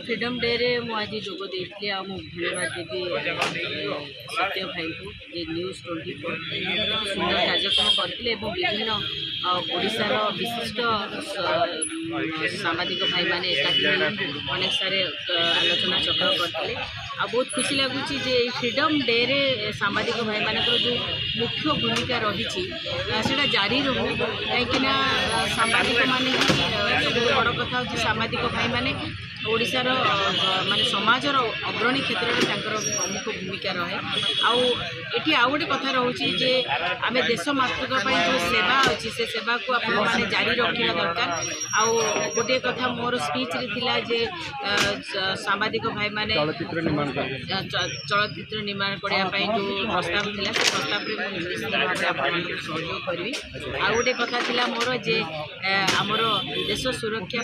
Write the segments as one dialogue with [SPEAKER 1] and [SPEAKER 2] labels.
[SPEAKER 1] freedom day रे मु आज जोग देती आ धन्यवाद देवी सत्य भाई को जे न्यूज 24 सुंदर कार्यक्रम करते विभिन्न ओडिशार विशिष्ट सामाजिक भाई मैंने अनेक सारे आलोचना चक्र करते आ बहुत खुशी लगुच फ्रीडम डे रे सामाजिक भाई मान जो मुख्य भूमिका रही जारी रहू कहीं सामाजिक माने बड़ कथा हूँ सामाजिक भाई माने ओडिशार माने समाजर अग्रणी क्षेत्र में प्रमुख भूमिका रहे आउे आउ गोटे कथा रोचे जे आम देश मातृका जो सेवा अच्छी से सेवा को आप जारी रखा दरकार आउ गोटे कथा मोर स्पीच रे थिला जे सामाजिक भाई माने चलचित्र निर्माण करने जो प्रस्ताव थिला से प्रस्ताव में निश्चित भाव में सहयोग करी आउ गोटे कथा थिला मोर जे आमर देश सुरक्षा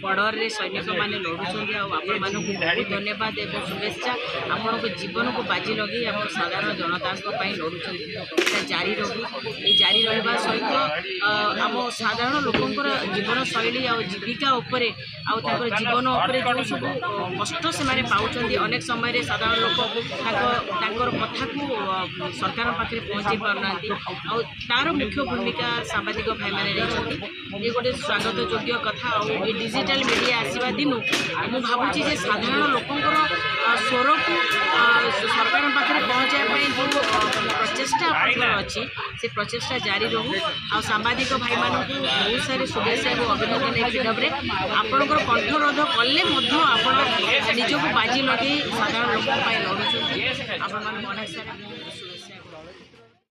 [SPEAKER 1] बॉर्डर रे सैनिक मैंने लड़ुंट आपण मानक बहुत धन्यवाद एवं शुभेच्छा आपण जीवन को बाजी लगे आम साधारण जनता लड़ुंट जारी रहू जारी रहा सहित आम साधारण लोकंर जीवन शैली आ जीविका उपरे आउर जीवन उपरे जो सब कष्ट से पाँच अनेक समय साधारण लोक कथा को सरकार पाखे पहुँचे पारना तार मुख्य भूमिका सामाजिक भाई मैंने ये गोटे स्वागत योग्य कथा और डिजिटल मीडिया आसवा दिन मु भावुची जे साधारण लोकंर स्वर को सरकार पाखे पहुँचाई जो प्रचेषा अच्छी से प्रचेषा जारी रहू आ सामाजिक भाई मानक बहुत सारे शुभेच्छा और अभिनंदन ए फ्रीडम रे आपणकर कंठरोध कले निजक बाजी लगे साधारण लोक लड़ुंट आपण अनेक सारे